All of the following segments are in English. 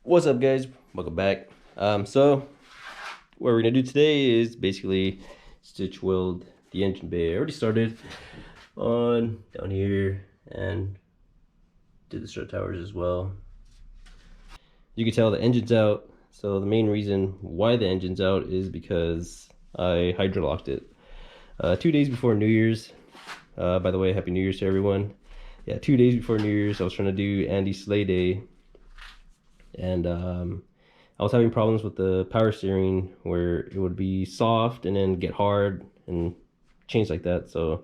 What's up, guys? Welcome back. So what we're gonna do today is basically stitch weld the engine bay. I already started on down here and did the strut towers as well. You can tell the engine's out. So the main reason why the engine's out is because I hydrolocked it 2 days before New Year's. By the way, Happy New Year's to everyone. Yeah, 2 days before New Year's, I was trying to do Andy's sleigh day, and I was having problems with the power steering where it would be soft and then get hard and change like that. So I was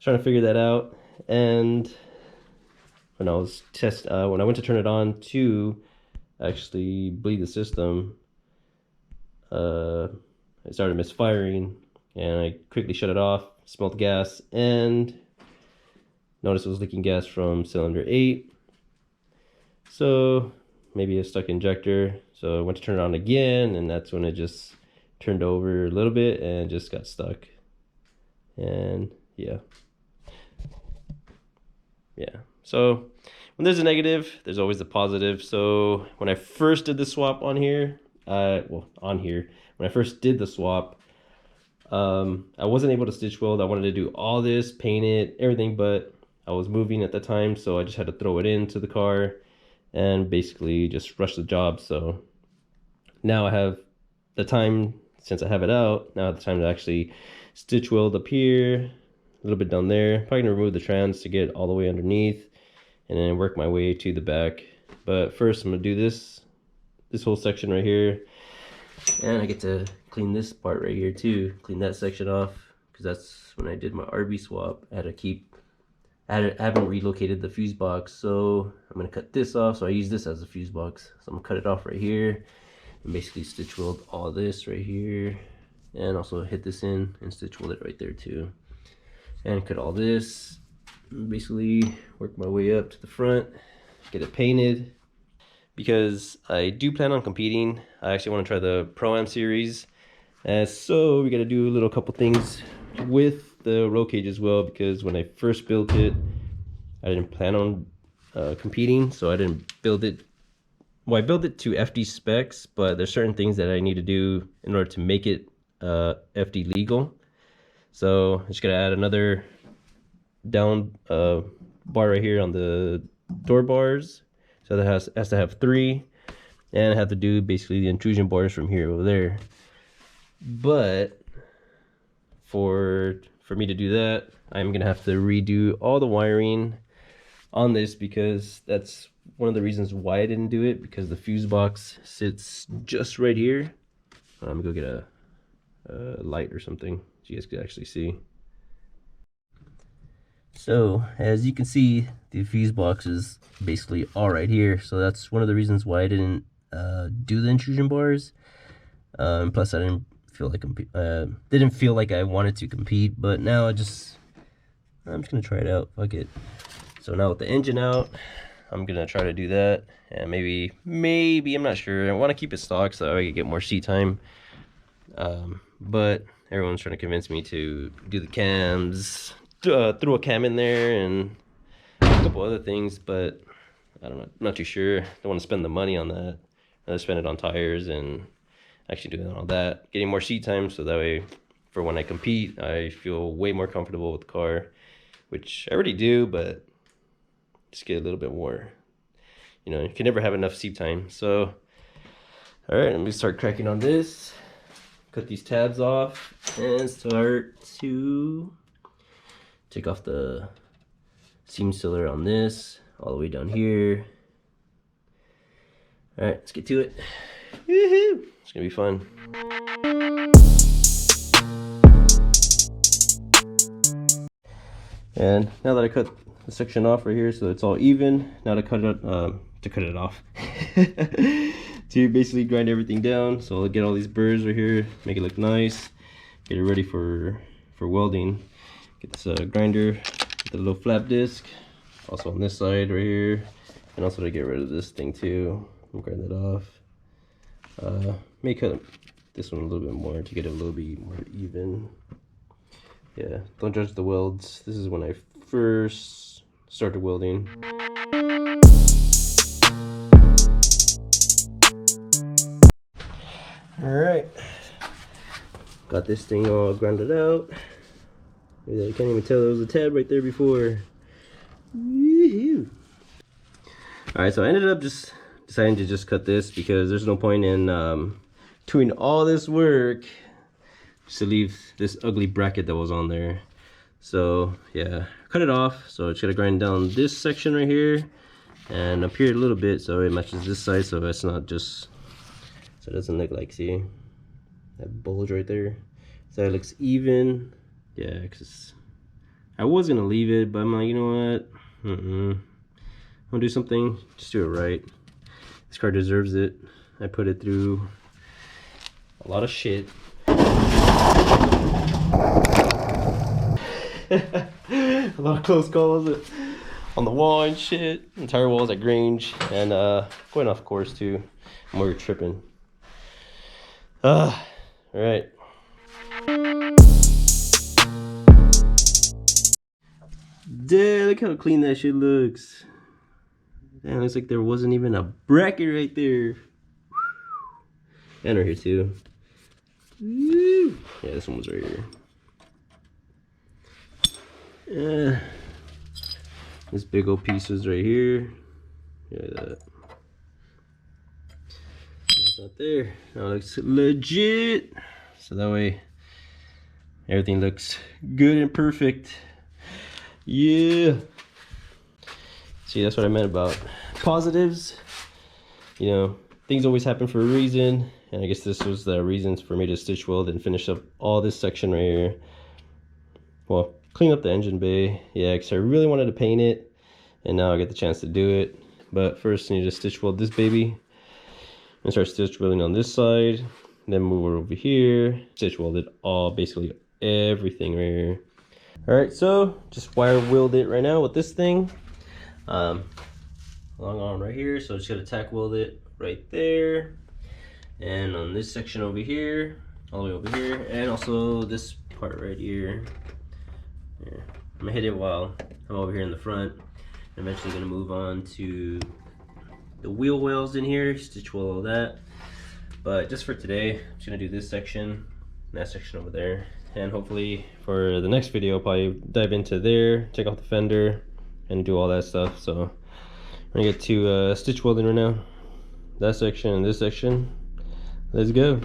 trying to figure that out. And when I went to turn it on to actually bleed the system, it started misfiring, and I quickly shut it off, smelled gas, and noticed it was leaking gas from cylinder 8. So maybe a stuck injector. So I went to turn it on again, and that's when it just turned over a little bit and just got stuck. And yeah. So when there's a negative, there's always a positive. So when I first did the swap on here, when I first did the swap, I wasn't able to stitch weld. I wanted to do all this, paint it, everything, but I was moving at the time, so I just had to throw it into the car and basically just rush the job. So now I have the time, since I have it out, now I have the time to actually stitch weld up here, a little bit down there. Probably gonna remove the trans to get all the way underneath and then work my way to the back. But first I'm gonna do this whole section right here, and I get to clean this part right here too, clean that section off, because that's when I did my RB swap. I haven't relocated the fuse box, so I'm gonna cut this off. So I use this as a fuse box, so I'm gonna cut it off right here and basically stitch weld all this right here, and also hit this in and stitch weld it right there too, and cut all this, and basically work my way up to the front, get it painted, because I do plan on competing. I actually want to try the Pro-Am series, and so we got to do a little couple things with the roll cage as well, because when I first built it, I didn't plan on competing, so I didn't build it. Well, I built it to FD specs, but there's certain things that I need to do in order to make it FD legal. So I'm just gonna add another down bar right here on the door bars, so that has to have 3, and I have to do basically the intrusion bars from here over there. But for me to do that, I'm gonna have to redo all the wiring on this, because that's one of the reasons why I didn't do it, because the fuse box sits just right here. I'm gonna go get a light or something so you guys can actually see. So as you can see, the fuse box is basically all right here, so that's one of the reasons why I didn't do the intrusion bars. Plus I didn't feel like I wanted to compete, but now I'm just gonna try it out. Fuck it. So now with the engine out, I'm gonna try to do that, and maybe I'm not sure. I want to keep it stock so I can get more seat time. But everyone's trying to convince me to do the cams, throw a cam in there, and a couple other things, but I don't know. I'm not too sure. Don't want to spend the money on that. I'd spend it on tires and actually doing all that, getting more seat time, so that way for when I compete, I feel way more comfortable with the car, which I already do, but just get a little bit more. You know, you can never have enough seat time. So all right, let me start cracking on this, cut these tabs off, and start to take off the seam sealer on this all the way down here. All right, let's get to it. Woohoo! It's gonna be fun. And now that I cut the section off right here so it's all even, now to cut it off to basically grind everything down. So I'll get all these burrs right here, make it look nice, get it ready for welding. Get this grinder, get the little flap disc, also on this side right here, and also to get rid of this thing too. I'll grind that off. May cut this one a little bit more to get it a little bit more even. Yeah, don't judge the welds. This is when I first started welding. All right, got this thing all grounded out. I can't even tell there was a tab right there before. All right, so I ended up just deciding to just cut this because there's no point in doing all this work just to leave this ugly bracket that was on there. So yeah, cut it off. So it's gonna grind down this section right here and up here a little bit so it matches this side, so it's not just, so it doesn't look like, see that bulge right there, so it looks even. Yeah, because I was gonna leave it, but I'm like, you know what, I'm gonna do something, just do it right. This car deserves it. I put it through a lot of shit. A lot of close calls on the wall and shit. Entire walls at Grange, and going off course too. And we were tripping. All right. Damn, look how clean that shit looks. Damn, looks like there wasn't even a bracket right there. And right here too. Yeah, this one was right here. Yeah. This big old piece was right here. Yeah, that. That's not there. Now it looks legit. So that way everything looks good and perfect. Yeah. See, that's what I meant about positives. You know, things always happen for a reason. And I guess this was the reasons for me to stitch weld and finish up all this section right here. Well, clean up the engine bay. Yeah, because I really wanted to paint it. And now I get the chance to do it. But first I need to stitch weld this baby. And start stitch welding on this side. Then move it over here. Stitch weld it all, basically everything right here. Alright, so just wire weld it right now with this thing. Long arm right here, so just gotta tack weld it right there. And on this section over here, all the way over here, and also this part right here. Yeah. I'm gonna hit it while I'm over here in the front. I'm eventually gonna move on to the wheel wells in here, stitch weld all that. But just for today, I'm just gonna do this section, and that section over there. And hopefully for the next video, I'll probably dive into there, check out the fender, and do all that stuff. So I'm gonna get to stitch welding right now. That section and this section. Let's go.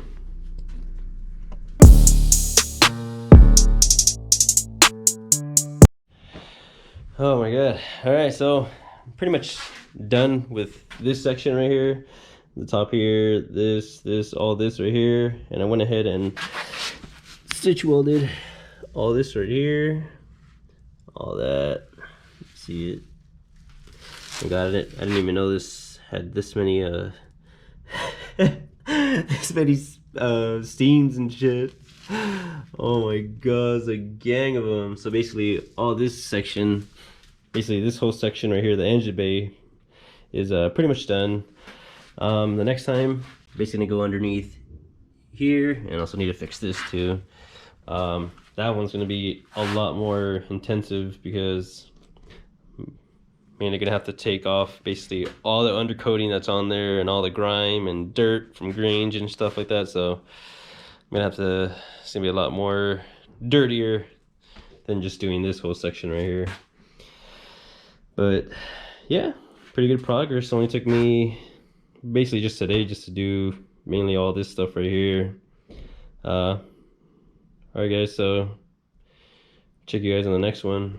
Oh my god. Alright, so I'm pretty much done with this section right here. The top here, this, all this right here. And I went ahead and stitch welded all this right here. All that. See it? I got it. I didn't even know this had this many this many seams and shit. Oh my god, it's a gang of them. So basically all this section, basically this whole section right here, the engine bay, is pretty much done. The next time, basically gonna go underneath here, and also need to fix this too. That one's gonna be a lot more intensive because they're gonna have to take off basically all the undercoating that's on there and all the grime and dirt from Grange and stuff like that. So I'm gonna have to, it's gonna be a lot more dirtier than just doing this whole section right here. But yeah, pretty good progress. It only took me basically just today just to do mainly all this stuff right here. Alright guys, so check you guys on the next one.